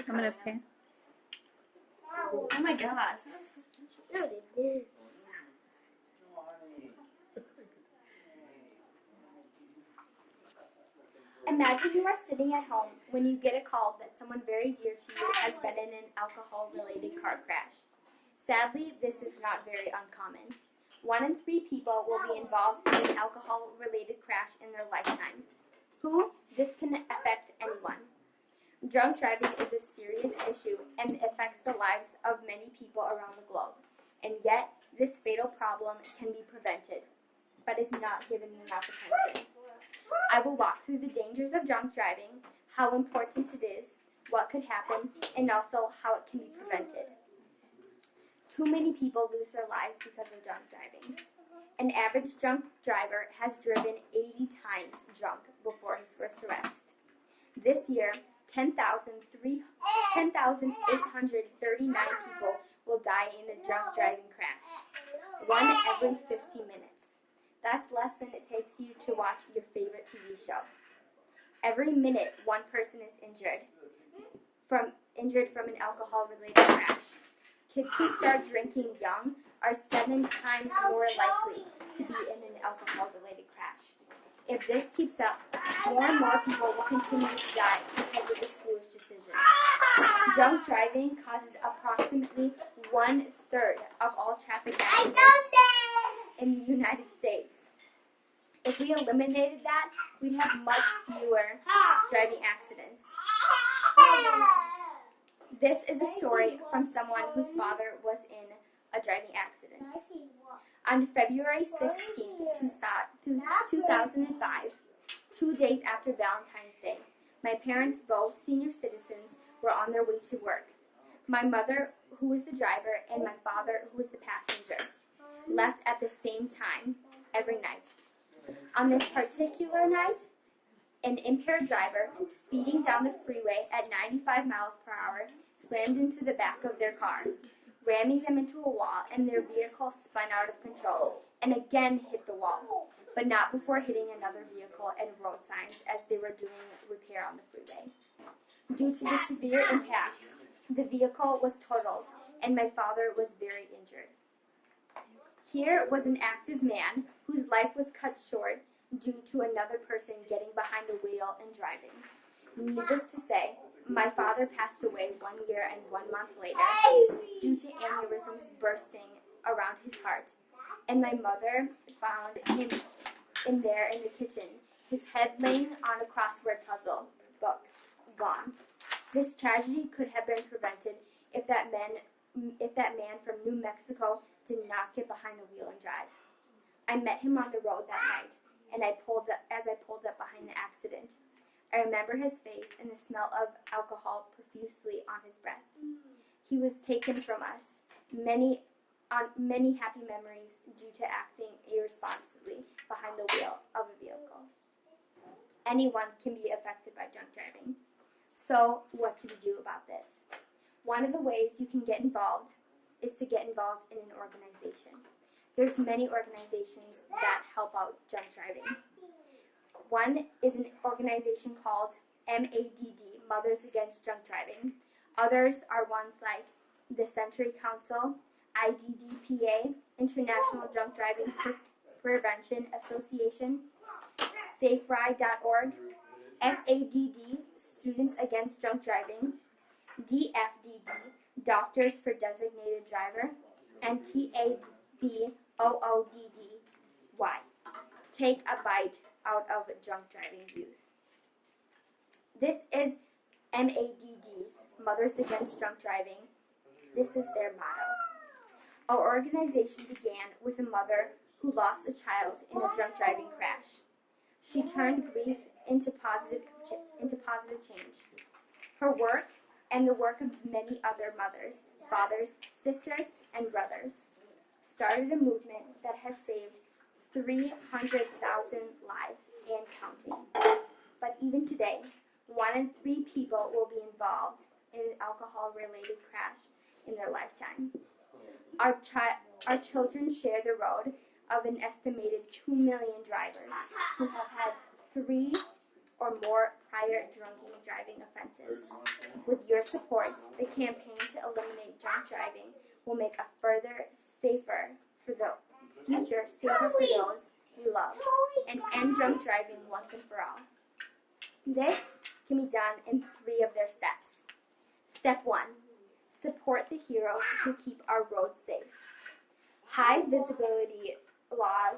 I'm gonna pay. Oh my gosh. No, they didn't. Imagine you are sitting at home when you get a call that someone very dear to you has been in an alcohol-related car crash. Sadly, this is not very uncommon. 1 in 3 people will be involved in an alcohol-related crash in their lifetime. This can affect anyone. Drunk driving is a serious issue and affects the lives of many people around the globe. And yet, this fatal problem can be prevented, but is not given enough attention. I will walk through the dangers of drunk driving, how important it is, what could happen, and also how it can be prevented. Too many people lose their lives because of drunk driving. An average drunk driver has driven 80 times drunk before his first arrest. This year, 10,839 people will die in a drunk driving crash, 1 every 50 minutes. That's less than it takes you to watch your favorite TV show. Every minute, 1 person is injured from an alcohol-related crash. Kids who start drinking young are 7 times more likely to be in an alcohol-related crash. If this keeps up, more and more people will continue to die because of this foolish decision. Drunk driving causes approximately 1/3 of all traffic accidents in the United States. If we eliminated that, we'd have much fewer driving accidents. This is a story from someone whose father was in a driving accident. On February 16, 2005, 2 days after Valentine's Day, my parents, both senior citizens, were on their way to work. My mother, who was the driver, and my father, who was the passenger, left at the same time every night. On this particular night, an impaired driver, speeding down the freeway at 95 miles per hour, slammed into the back of their car, ramming them into a wall, and their vehicle spun out of control and again hit the wall, but not before hitting another vehicle and road signs as they were doing repair on the freeway. Due to the severe impact, the vehicle was totaled, and my father was very injured. Here was an active man whose life was cut short due to another person getting behind the wheel and driving. Needless to say, my father passed away 1 year and 1 month later due to aneurysms bursting around his heart, and my mother found him in the kitchen, his head laying on a crossword puzzle book, gone. This tragedy could have been prevented if that man from New Mexico did not get behind the wheel and drive. I met him on the road that night, and as I pulled up behind the accident. I remember his face and the smell of alcohol profusely on his breath. He was taken from us. Many happy memories due to acting irresponsibly behind the wheel of a vehicle. Anyone can be affected by drunk driving. So, what do we do about this? One of the ways you can get involved is to get involved in an organization. There's many organizations that help out drunk driving. One is an organization called MADD, Mothers Against Drunk Driving. Others are ones like the Century Council, IDDPA, International Drunk Driving Prevention Association, SafeRide.org, SADD, Students Against Drunk Driving, DFDD, Doctors for Designated Driver, and TABOODDY, Take a Bite Out of Drunk Driving Youth. This is MADD's, Mothers Against Drunk Driving. This is their motto. Our organization began with a mother who lost a child in a drunk driving crash. She turned grief into positive change. Her work and the work of many other mothers, fathers, sisters, and brothers started a movement that has saved 300,000 lives and counting. But even today, 1 in 3 people will be involved in an alcohol-related crash in their lifetime. Our children share the road of an estimated 2 million drivers who have had 3 or more prior drinking and driving offenses. With your support, the campaign to eliminate drunk driving will make a further safer for the future, safer for those we love, and end drunk driving once and for all. This can be done in 3 of their steps. Step 1. Support the heroes who keep our roads safe. High visibility laws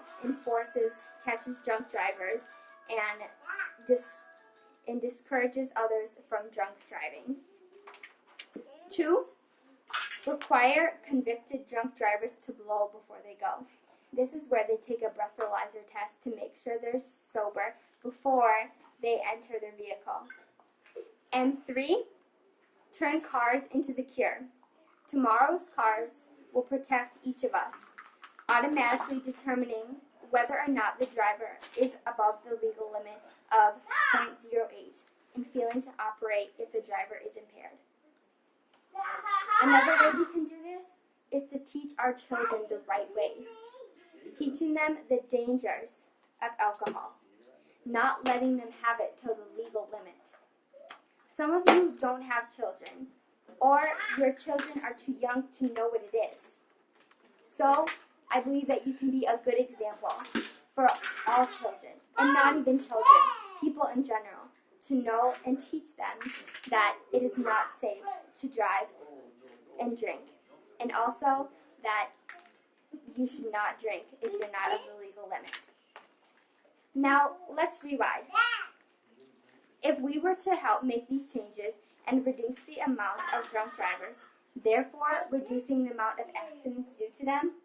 catches drunk drivers and discourages others from drunk driving. 2. Require convicted drunk drivers to blow before they go. This is where they take a breathalyzer test to make sure they're sober before they enter their vehicle. And 3. Turn cars into the cure. Tomorrow's cars will protect each of us, automatically determining whether or not the driver is above the legal limit of 0.08 and failing to operate if the driver is impaired. Another way we can do this is to teach our children the right ways, teaching them the dangers of alcohol, not letting them have it till the legal limit. Some of you don't have children, or your children are too young to know what it is. So, I believe that you can be a good example for all children, and not even children, people in general, to know and teach them that it is not safe to drive and drink, and also that you should not drink if you're not of the legal limit. Now, let's rewind. If we were to help make these changes and reduce the amount of drunk drivers, therefore reducing the amount of accidents due to them,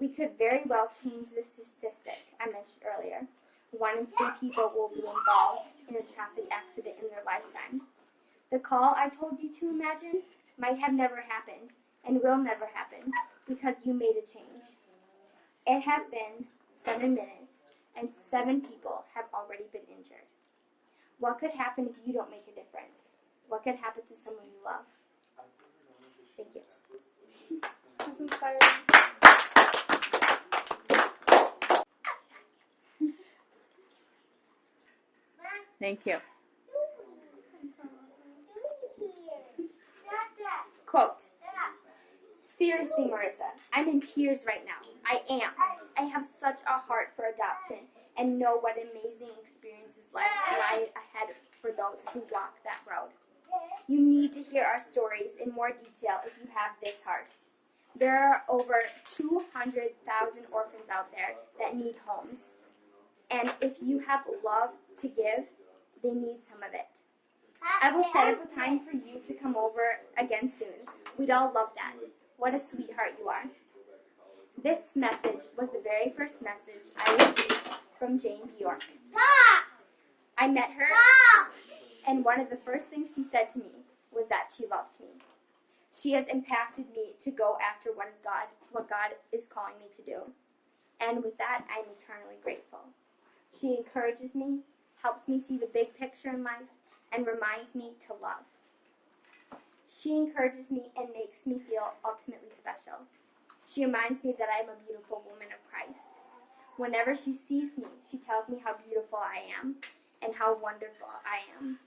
we could very well change the statistic I mentioned earlier. 1 in 3 people will be involved in a traffic accident in their lifetime. The call I told you to imagine might have never happened and will never happen because you made a change. It has been 7 minutes and 7 people have already been injured. What could happen if you don't make a difference? What could happen to someone you love? Thank you. That's inspiring. Thank you. Quote, seriously, Marissa, I'm in tears right now. I am. I have such a heart for adoption and know what amazing experiences lie ahead for those who walk that road. You need to hear our stories in more detail if you have this heart. There are over 200,000 orphans out there that need homes. And if you have love to give, they need some of it. I will set up a time for you to come over again soon. We'd all love that. What a sweetheart you are. This message was the very first message I received from Jane Bjork. I met her, and one of the first things she said to me was that she loved me. She has impacted me to go after what God is calling me to do. And with that, I'm eternally grateful. She encourages me, helps me see the big picture in life, and reminds me to love. She encourages me and makes me feel ultimately special. She reminds me that I am a beautiful woman of Christ. Whenever she sees me, she tells me how beautiful I am and how wonderful I am.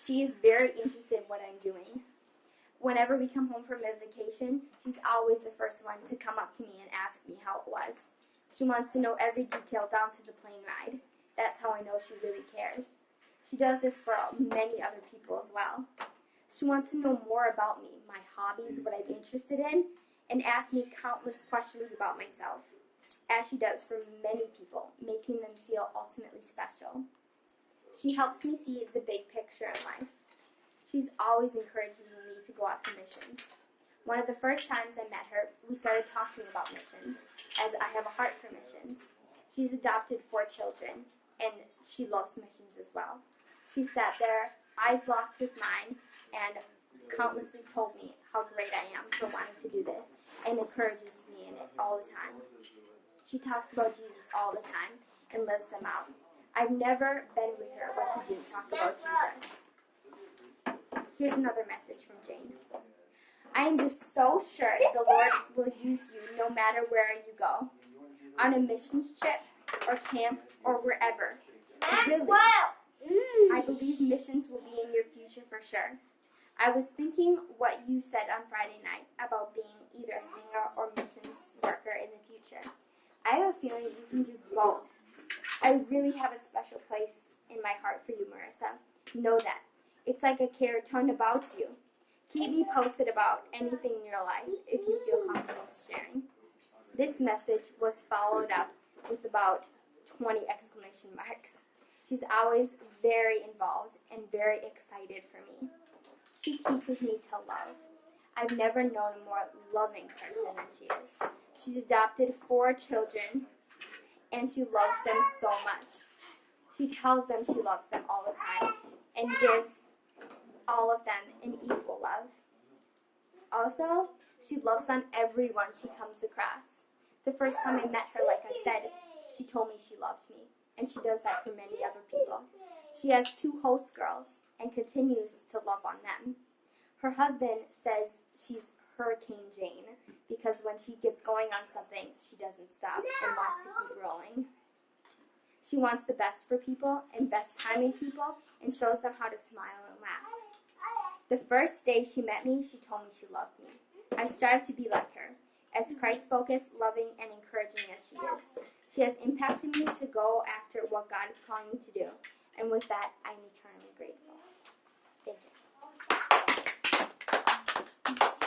She is very interested in what I'm doing. Whenever we come home from a vacation, she's always the first one to come up to me and ask me how it was. She wants to know every detail down to the plane ride. That's how I know she really cares. She does this for many other people as well. She wants to know more about me, my hobbies, what I'm interested in, and asks me countless questions about myself, as she does for many people, making them feel ultimately special. She helps me see the big picture in life. She's always encouraging me to go out to missions. One of the first times I met her, we started talking about missions, as I have a heart for missions. She's adopted 4 children, and she loves missions as well. She sat there, eyes locked with mine, and countlessly told me how great I am for wanting to do this, and encourages me in it all the time. She talks about Jesus all the time, and lives them out. I've never been with her where she didn't talk about Jesus. Here's another message from Jane. I am just so sure the Lord will use you no matter where you go, on a missions trip, or camp, or wherever. Really, I believe missions will be in your future for sure. I was thinking what you said on Friday night about being either a singer or missions worker in the future. I have a feeling you can do both. I really have a special place in my heart for you, Marissa. Know that. It's like a care turned about you. Keep me posted about anything in your life if you feel comfortable sharing. This message was followed up with about 20 exclamation marks. She's always very involved and very excited for me. She teaches me to love. I've never known a more loving person than she is. She's adopted 4 children, and she loves them so much. She tells them she loves them all the time and gives all of them an equal love. Also, she loves on everyone she comes across. The first time I met her, like I said, she told me she loved me, and she does that for many other people. She has 2 host girls and continues to love on them. Her husband says she's Hurricane Jane because when she gets going on something, she doesn't stop and wants to keep rolling. She wants the best for people, invests time in people, and shows them how to smile and laugh. The first day she met me, she told me she loved me. I strive to be like her, as Christ-focused, loving, and encouraging as she is. She has impacted me to go after what God is calling me to do, and with that, I'm eternally grateful. Thank you.